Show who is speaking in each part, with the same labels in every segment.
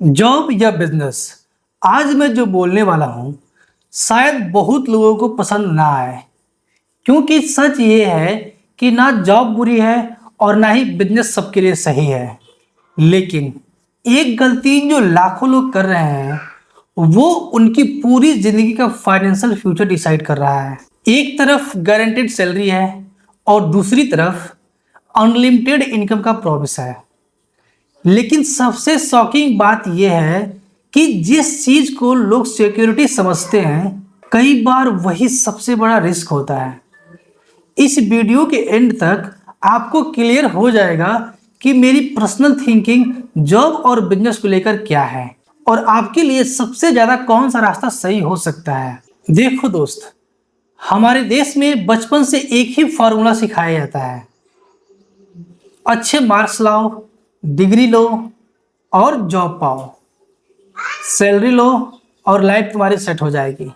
Speaker 1: Job या business, आज मैं जो बोलने वाला हूँ शायद बहुत लोगों को पसंद ना आए, क्योंकि सच ये है कि ना जॉब बुरी है और ना ही बिजनेस सबके लिए सही है। लेकिन एक गलती जो लाखों लोग कर रहे हैं वो उनकी पूरी जिंदगी का फाइनेंशियल फ्यूचर डिसाइड कर रहा है। एक तरफ गारंटेड सैलरी है और दूसरी तरफ अनलिमिटेड इनकम का प्रॉमिस है। लेकिन सबसे शॉकिंग बात यह है कि जिस चीज को लोग सिक्योरिटी समझते हैं, कई बार वही सबसे बड़ा रिस्क होता है। इस वीडियो के एंड तक आपको क्लियर हो जाएगा कि मेरी पर्सनल थिंकिंग जॉब और बिजनेस को लेकर क्या है और आपके लिए सबसे ज्यादा कौन सा रास्ता सही हो सकता है। देखो दोस्त, हमारे देश में बचपन से एक ही फॉर्मूला सिखाया जाता है, अच्छे मार्क्स लाओ, डिग्री लो और जॉब पाओ, सैलरी लो और लाइफ तुम्हारी सेट हो जाएगी।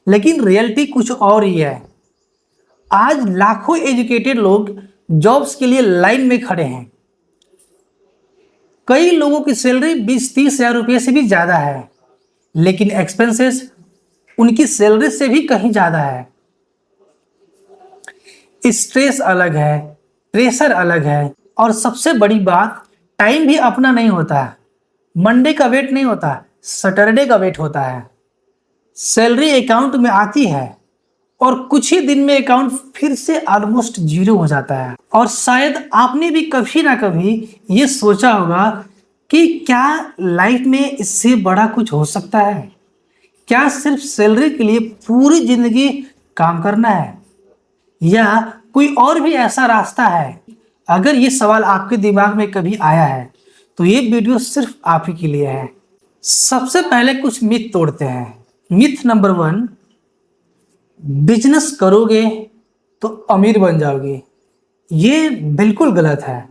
Speaker 1: लेकिन रियलिटी कुछ और ही है। आज लाखों एजुकेटेड लोग जॉब्स के लिए लाइन में खड़े हैं। कई लोगों की सैलरी 20-30 हजार रुपये से भी ज़्यादा है, लेकिन एक्सपेंसेस उनकी सैलरी से भी कहीं ज़्यादा है। स्ट्रेस अलग है, प्रेशर अलग है और सबसे बड़ी बात, टाइम भी अपना नहीं होता है। मंडे का वेट नहीं होता, सैटरडे का वेट होता है। सैलरी अकाउंट में आती है और कुछ ही दिन में अकाउंट फिर से ऑलमोस्ट जीरो हो जाता है। और शायद आपने भी कभी ना कभी ये सोचा होगा कि क्या लाइफ में इससे बड़ा कुछ हो सकता है? क्या सिर्फ सैलरी के लिए पूरी जिंदगी काम करना है या कोई और भी ऐसा रास्ता है? अगर ये सवाल आपके दिमाग में कभी आया है तो ये वीडियो सिर्फ आप ही के लिए है। सबसे पहले कुछ मिथ तोड़ते हैं। मिथ नंबर 1, बिजनेस करोगे तो अमीर बन जाओगे। ये बिल्कुल गलत है।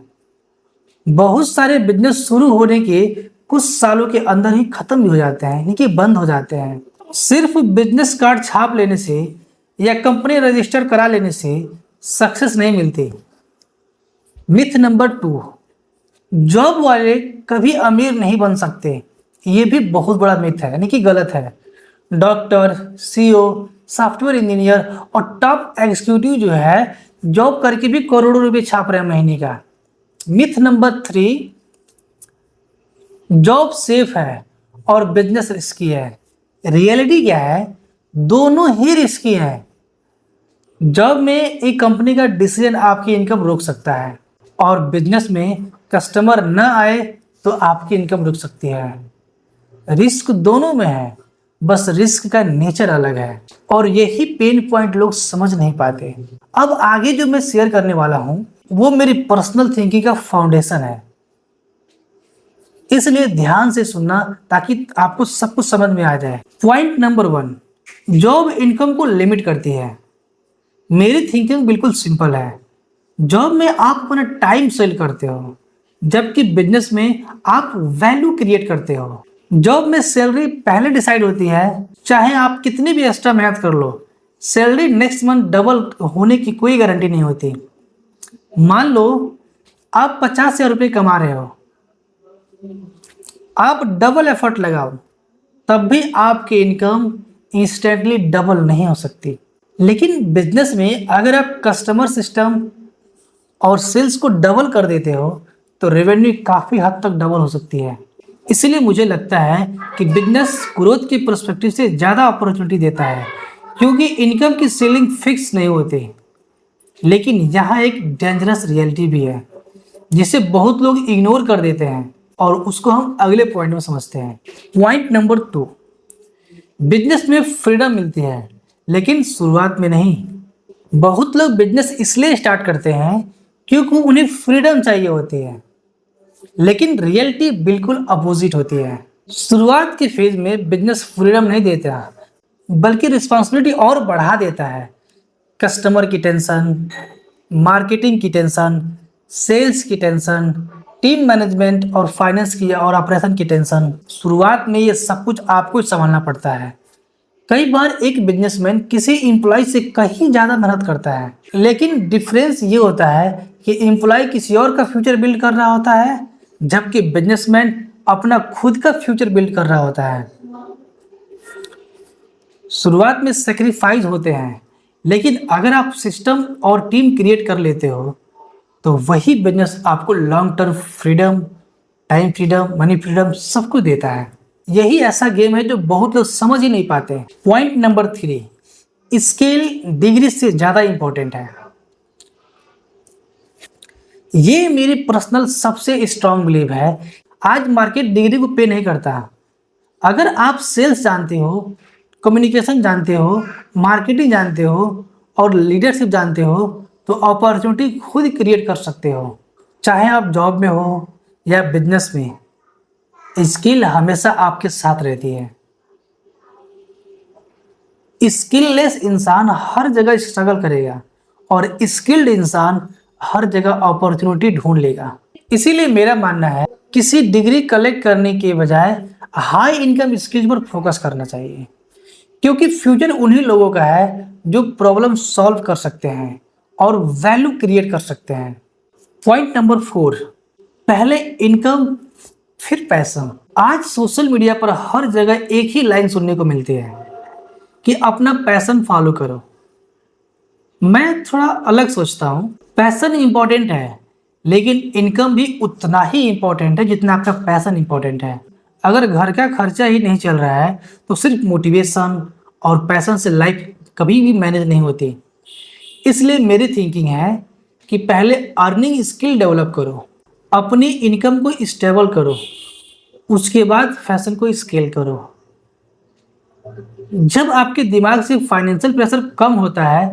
Speaker 1: बहुत सारे बिजनेस शुरू होने के कुछ सालों के अंदर ही खत्म भी हो जाते हैं, यानी कि बंद हो जाते हैं। सिर्फ बिजनेस कार्ड छाप लेने से या कंपनी रजिस्टर करा लेने से सक्सेस नहीं मिलती। मिथ नंबर 2, जॉब वाले कभी अमीर नहीं बन सकते। ये भी बहुत बड़ा मिथ है, यानी कि गलत है। डॉक्टर, सीईओ, सॉफ्टवेयर इंजीनियर और टॉप एग्जीक्यूटिव जो है जॉब करके भी करोड़ों रुपए छाप रहे हैं महीने का। मिथ नंबर 3, जॉब सेफ है और बिजनेस रिस्की है। रियलिटी क्या है? दोनों ही रिस्की है। जॉब में एक कंपनी का डिसीजन आपकी इनकम रोक सकता है और बिजनेस में कस्टमर न आए तो आपकी इनकम रुक सकती है। रिस्क दोनों में है, बस रिस्क का नेचर अलग है और यही पेन पॉइंट लोग समझ नहीं पाते। अब आगे जो मैं शेयर करने वाला हूं वो मेरी पर्सनल थिंकिंग का फाउंडेशन है, इसलिए ध्यान से सुनना ताकि आपको सब कुछ समझ में आ जाए। पॉइंट नंबर 1, जॉब इनकम को लिमिट करती है। मेरी थिंकिंग बिल्कुल सिंपल है। जॉब में आप अपना टाइम सेल करते हो, जबकि बिजनेस में आप वैल्यू क्रिएट करते हो। जॉब में सैलरी पहले डिसाइड होती है, चाहे आप कितनी भी एक्स्ट्रा मेहनत कर लो, सैलरी नेक्स्ट मंथ डबल होने की कोई गारंटी नहीं होती। मान लो आप 50,000 रुपये कमा रहे हो, आप डबल एफर्ट लगाओ, तब भी आपकी इनकम इंस्टेंटली डबल नहीं हो सकती। लेकिन बिजनेस में अगर आप कस्टमर सिस्टम और सेल्स को डबल कर देते हो तो रेवेन्यू काफ़ी हद तक डबल हो सकती है। इसलिए मुझे लगता है कि बिजनेस ग्रोथ की पर्सपेक्टिव से ज़्यादा अपॉर्चुनिटी देता है, क्योंकि इनकम की सीलिंग फिक्स नहीं होती। लेकिन यहाँ एक डेंजरस रियलिटी भी है जिसे बहुत लोग इग्नोर कर देते हैं और उसको हम अगले पॉइंट में समझते हैं। पॉइंट नंबर 2, बिजनेस में फ्रीडम मिलती है लेकिन शुरुआत में नहीं। बहुत लोग बिजनेस इसलिए स्टार्ट करते हैं क्योंकि उन्हें फ्रीडम चाहिए होती है, लेकिन रियलिटी बिल्कुल अपोजिट होती है। शुरुआत के फेज में बिजनेस फ्रीडम नहीं देता, बल्कि रिस्पॉन्सिबिलिटी और बढ़ा देता है। कस्टमर की टेंशन, मार्केटिंग की टेंशन, सेल्स की टेंशन, टीम मैनेजमेंट और फाइनेंस की और ऑपरेशन की टेंशन। शुरुआत में ये सब कुछ आपको संभालना पड़ता है। कई बार एक बिजनेसमैन किसी एम्प्लॉय से कहीं ज़्यादा मेहनत करता है, लेकिन डिफरेंस ये होता है कि एम्प्लॉय किसी और का फ्यूचर बिल्ड कर रहा होता है, जबकि बिजनेसमैन अपना खुद का फ्यूचर बिल्ड कर रहा होता है। शुरुआत में सेक्रीफाइस होते हैं, लेकिन अगर आप सिस्टम और टीम क्रिएट कर लेते हो तो वही बिजनेस आपको long term freedom, time freedom, money freedom सब कुछ देता है। यही ऐसा गेम है जो बहुत लोग समझ ही नहीं पाते। पॉइंट नंबर 3, स्किल डिग्री से ज्यादा इंपॉर्टेंट है। ये मेरी पर्सनल सबसे स्ट्रांग बिलीव है। आज मार्केट डिग्री को पे नहीं करता। अगर आप सेल्स जानते हो, कम्युनिकेशन जानते हो, मार्केटिंग जानते हो और लीडरशिप जानते हो तो अपॉर्चुनिटी खुद क्रिएट कर सकते हो। चाहे आप जॉब में हो या बिजनेस में, स्किल हमेशा आपके साथ रहती है। स्किललेस इंसान हर जगह स्ट्रगल करेगा और स्किल्ड इंसान हर जगह अपॉर्चुनिटी ढूंढ लेगा। इसीलिए मेरा मानना है किसी डिग्री कलेक्ट करने के बजाय हाई इनकम स्किल्स पर फोकस करना चाहिए, क्योंकि फ्यूचर उन्हीं लोगों का है जो प्रॉब्लम सॉल्व कर सकते हैं और वैल्यू क्रिएट कर सकते हैं। पॉइंट नंबर 4, पहले इनकम फिर पैशन। आज सोशल मीडिया पर हर जगह एक ही लाइन सुनने को मिलती है कि अपना पैशन फॉलो करो। मैं थोड़ा अलग सोचता हूँ। पैशन इंपॉर्टेंट है, लेकिन इनकम भी उतना ही इंपॉर्टेंट है जितना आपका पैशन इंपॉर्टेंट है। अगर घर का खर्चा ही नहीं चल रहा है तो सिर्फ मोटिवेशन और पैशन से लाइफ कभी भी मैनेज नहीं होती। इसलिए मेरी थिंकिंग है कि पहले अर्निंग स्किल डेवलप करो, अपनी इनकम को स्टेबल करो, उसके बाद फैशन को स्केल करो। जब आपके दिमाग से फाइनेंशियल प्रेशर कम होता है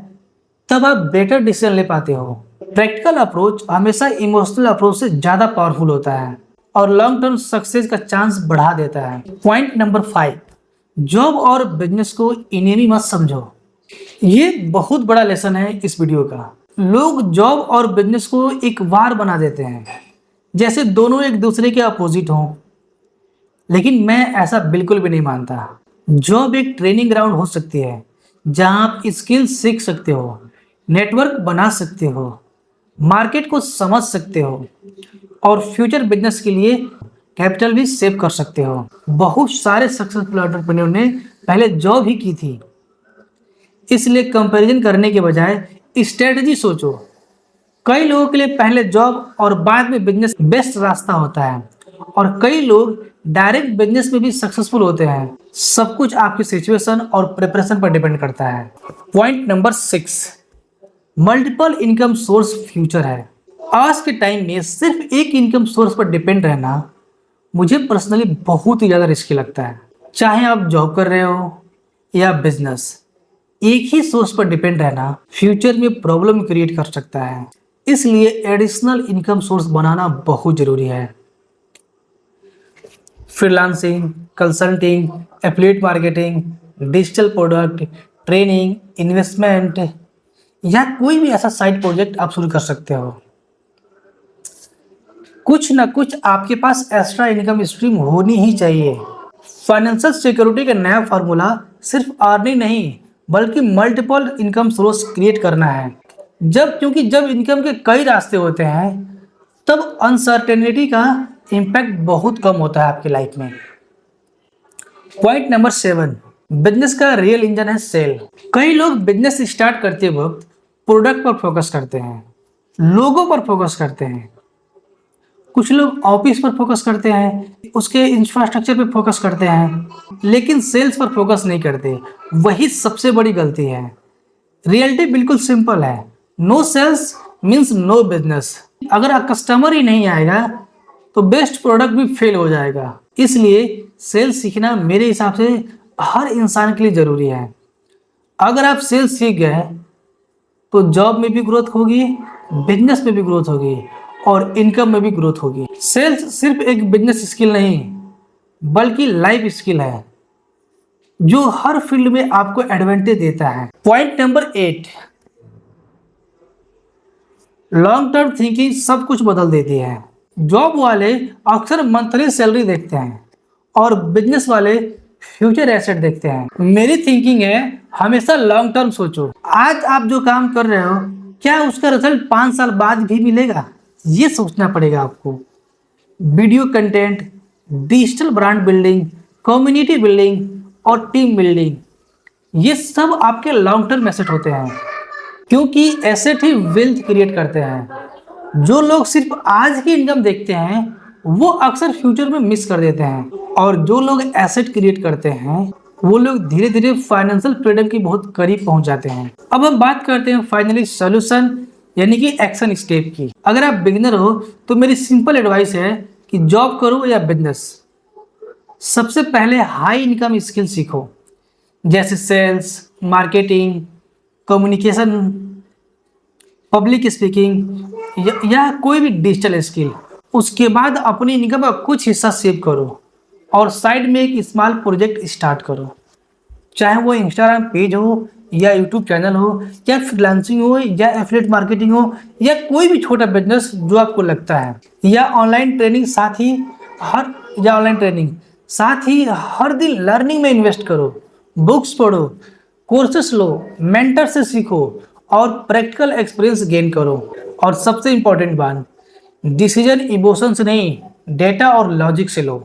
Speaker 1: तब आप बेटर डिसीजन ले पाते हो। प्रैक्टिकल अप्रोच हमेशा इमोशनल अप्रोच से ज़्यादा पावरफुल होता है और लॉन्ग टर्म सक्सेस का चांस बढ़ा देता है। पॉइंट नंबर 5, जॉब और बिजनेस को इनेमी मत समझो। ये बहुत बड़ा लेसन है इस वीडियो का। लोग जॉब और बिजनेस को एक वार बना देते हैं, जैसे दोनों एक दूसरे के अपोजिट हों, लेकिन मैं ऐसा बिल्कुल भी नहीं मानता। जॉब एक ट्रेनिंग ग्राउंड हो सकती है जहां आप स्किल सीख सकते हो, नेटवर्क बना सकते हो, मार्केट को समझ सकते हो और फ्यूचर बिजनेस के लिए कैपिटल भी सेव कर सकते हो। बहुत सारे सक्सेसफुल एंटरप्रेन्योर ने पहले जॉब ही की थी। इसलिए कंपैरिजन करने के बजाय स्ट्रेटजी सोचो। कई लोगों के लिए पहले जॉब और बाद में बिजनेस बेस्ट रास्ता होता है और कई लोग डायरेक्ट बिजनेस में भी सक्सेसफुल होते हैं। सब कुछ आपकी सिचुएशन और प्रिपरेशन पर डिपेंड करता है। Point number 6, multiple income source future है। आज के टाइम में सिर्फ एक इनकम सोर्स पर डिपेंड रहना मुझे पर्सनली बहुत ही ज़्यादा रिस्की लगता है। चाहे आप जॉब कर रहे हो या बिजनेस, एक ही सोर्स पर डिपेंड रहना फ्यूचर में प्रॉब्लम क्रिएट कर सकता है। इसलिए एडिशनल इनकम सोर्स बनाना बहुत ज़रूरी है। Freelancing, consulting, affiliate marketing, digital product, training, investment या कोई भी ऐसा साइड प्रोजेक्ट आप शुरू कर सकते हो। कुछ ना कुछ आपके पास एक्स्ट्रा इनकम स्ट्रीम होनी ही चाहिए। फाइनेंशियल सिक्योरिटी का नया फार्मूला सिर्फ अर्निंग नहीं बल्कि मल्टीपल इनकम सोर्स क्रिएट करना है। क्योंकि जब इनकम के कई रास्ते होते हैं तब अनसर्टेनिटी का इम्पैक्ट बहुत कम होता है आपकी लाइफ में। पॉइंट नंबर 7, बिजनेस का रियल इंजन है सेल। कई लोग बिजनेस स्टार्ट करते वक्त प्रोडक्ट पर फोकस करते हैं, लोगों पर फोकस करते हैं, कुछ लोग ऑफिस पर फोकस करते हैं, उसके इंफ्रास्ट्रक्चर पर फोकस करते हैं, लेकिन सेल्स पर फोकस नहीं करते। वही सबसे बड़ी गलती है। रियलिटी बिल्कुल सिंपल है, no sales means no business. अगर कस्टमर ही नहीं आएगा तो बेस्ट प्रोडक्ट भी फेल हो जाएगा। इसलिए सेल्स सीखना मेरे हिसाब से हर इंसान के लिए ज़रूरी है। अगर आप सेल्स सीख गए तो जॉब में भी ग्रोथ होगी, बिजनेस में भी ग्रोथ होगी और इनकम में भी ग्रोथ होगी। सेल्स सिर्फ एक बिजनेस स्किल नहीं बल्कि लाइफ स्किल है जो हर फील्ड में आपको एडवांटेज देता है। Point number 8, long term thinking सब कुछ बदल देती है। जॉब वाले अक्सर मंथली सैलरी देखते हैं और बिजनेस वाले फ्यूचर एसेट देखते हैं। मेरी थिंकिंग है हमेशा लॉन्ग टर्म सोचो। आज आप जो काम कर रहे हो क्या उसका रिजल्ट 5 साल बाद भी मिलेगा, ये सोचना पड़ेगा आपको। Video content, digital brand building, community building और टीम बिल्डिंग, ये सब आपके लॉन्ग टर्म एसेट होते हैं, क्योंकि एसेट ही वेल्थ क्रिएट करते हैं। जो लोग सिर्फ आज की इनकम देखते हैं वो अक्सर फ्यूचर में मिस कर देते हैं, और जो लोग एसेट क्रिएट करते हैं वो लोग धीरे धीरे फाइनेंशियल फ्रीडम की बहुत करीब पहुंच जाते हैं। अब हम बात करते हैं फाइनली सोल्यूशन यानी कि एक्शन स्टेप की। अगर आप बिगिनर हो तो मेरी सिंपल एडवाइस है कि जॉब करो या बिजनेस, सबसे पहले हाई इनकम स्किल सीखो, जैसे sales, marketing, communication, public speaking या कोई भी डिजिटल स्किल। उसके बाद अपनी इनकम का कुछ हिस्सा सेव करो और साइड में एक स्मॉल प्रोजेक्ट स्टार्ट करो, चाहे वो इंस्टाग्राम पेज हो या यूट्यूब चैनल हो या फ्रीलांसिंग हो या एफिलिएट मार्केटिंग हो या कोई भी छोटा बिजनेस जो आपको लगता है, या ऑनलाइन ट्रेनिंग। साथ ही हर दिन लर्निंग में इन्वेस्ट करो, बुक्स पढ़ो, कोर्सेस लो, मेंटर से सीखो और प्रैक्टिकल एक्सपीरियंस गेन करो। और सबसे इंपॉर्टेंट बात, डिसीजन इमोशन से नहीं, डेटा और लॉजिक से लो,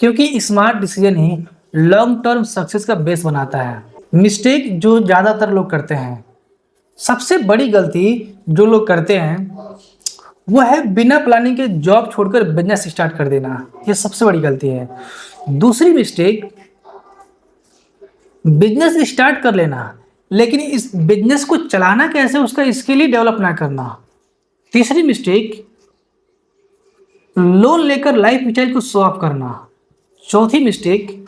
Speaker 1: क्योंकि स्मार्ट डिसीजन ही लॉन्ग टर्म सक्सेस का बेस बनाता है। मिस्टेक जो ज़्यादातर लोग करते हैं, सबसे बड़ी गलती जो लोग करते हैं वो है बिना प्लानिंग के जॉब छोड़कर बिजनेस स्टार्ट कर देना। ये सबसे बड़ी गलती है। दूसरी मिस्टेक, बिजनेस स्टार्ट कर लेना लेकिन इस बिजनेस को चलाना कैसे उसका स्किल ही डेवलप ना करना। तीसरी मिस्टेक, लोन लेकर लाइफ स्टाइल को शो ऑफ करना। चौथी मिस्टेक,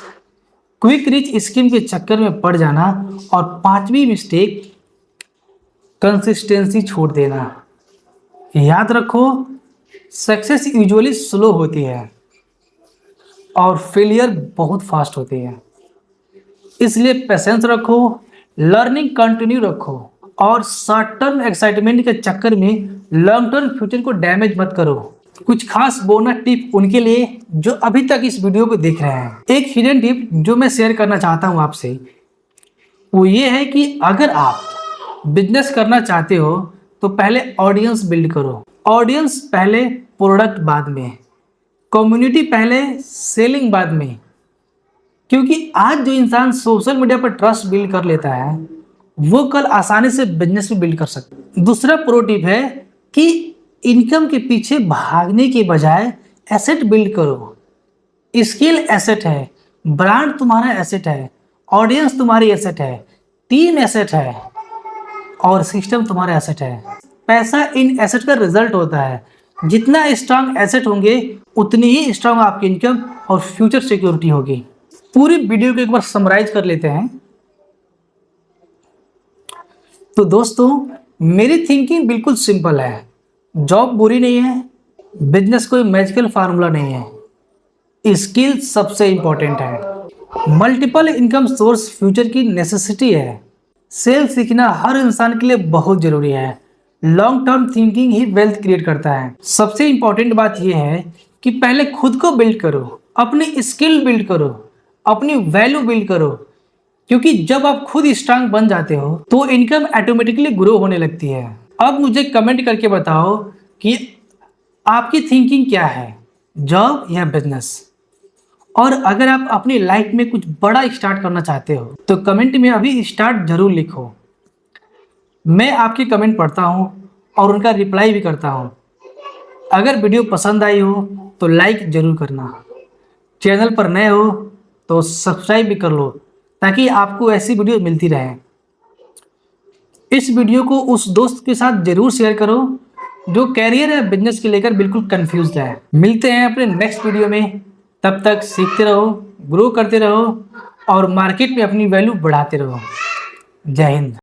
Speaker 1: क्विक रिच स्कीम के चक्कर में पड़ जाना। और पांचवी मिस्टेक, कंसिस्टेंसी छोड़ देना। याद रखो, सक्सेस यूजुअली स्लो होती है और फेलियर बहुत फास्ट होती है, इसलिए पेशेंस रखो, लर्निंग कंटिन्यू रखो और शॉर्ट टर्म एक्साइटमेंट के चक्कर में लॉन्ग टर्म फ्यूचर को डैमेज मत करो। कुछ खास बोनस टिप उनके लिए जो अभी तक इस वीडियो को देख रहे हैं। एक हिडन टिप जो मैं शेयर करना चाहता हूं आपसे, वो ये है कि अगर आप बिजनेस करना चाहते हो तो पहले ऑडियंस बिल्ड करो। ऑडियंस पहले, प्रोडक्ट बाद में, कम्युनिटी पहले, सेलिंग बाद में। क्योंकि आज जो इंसान सोशल मीडिया पर ट्रस्ट बिल्ड कर लेता है वो कल आसानी से बिजनेस भी बिल्ड कर सकता है। दूसरा प्रो टिप है कि इनकम के पीछे भागने के बजाय एसेट बिल्ड करो। स्किल एसेट है, ब्रांड तुम्हारा एसेट है, ऑडियंस तुम्हारी एसेट है, टीम एसेट है और सिस्टम तुम्हारा एसेट है। पैसा इन एसेट का रिजल्ट होता है। जितना स्ट्रांग एसेट होंगे उतनी ही स्ट्रांग आपकी इनकम और फ्यूचर सिक्योरिटी होगी। पूरी वीडियो को एक बार समराइज कर लेते हैं। तो दोस्तों, मेरी थिंकिंग बिल्कुल सिंपल है। जॉब बुरी नहीं है, बिजनेस कोई मैजिकल फार्मूला नहीं है, स्किल सबसे इंपॉर्टेंट है। मल्टीपल इनकम सोर्स फ्यूचर की नेसेसिटी है। सेल्स सीखना हर इंसान के लिए बहुत जरूरी है। लॉन्ग टर्म थिंकिंग ही वेल्थ क्रिएट करता है। सबसे इंपॉर्टेंट बात यह है कि पहले खुद को बिल्ड करो, अपनी स्किल बिल्ड करो, अपनी वैल्यू बिल्ड करो, क्योंकि जब आप खुद स्ट्रांग बन जाते हो तो इनकम ऑटोमेटिकली ग्रो होने लगती है। अब मुझे कमेंट करके बताओ कि आपकी थिंकिंग क्या है, जॉब या बिजनेस। और अगर आप अपनी लाइफ में कुछ बड़ा स्टार्ट करना चाहते हो तो कमेंट में अभी स्टार्ट जरूर लिखो। मैं आपके कमेंट पढ़ता हूँ और उनका रिप्लाई भी करता हूँ। अगर वीडियो पसंद आई हो तो लाइक जरूर करना, चैनल पर नए हो तो सब्सक्राइब भी कर लो ताकि आपको ऐसी वीडियो मिलती रहे। इस वीडियो को उस दोस्त के साथ जरूर शेयर करो जो कैरियर या बिजनेस के लेकर बिल्कुल कंफ्यूज है। मिलते हैं अपने नेक्स्ट वीडियो में, तब तक सीखते रहो, ग्रो करते रहो और मार्केट में अपनी वैल्यू बढ़ाते रहो। जय हिंद।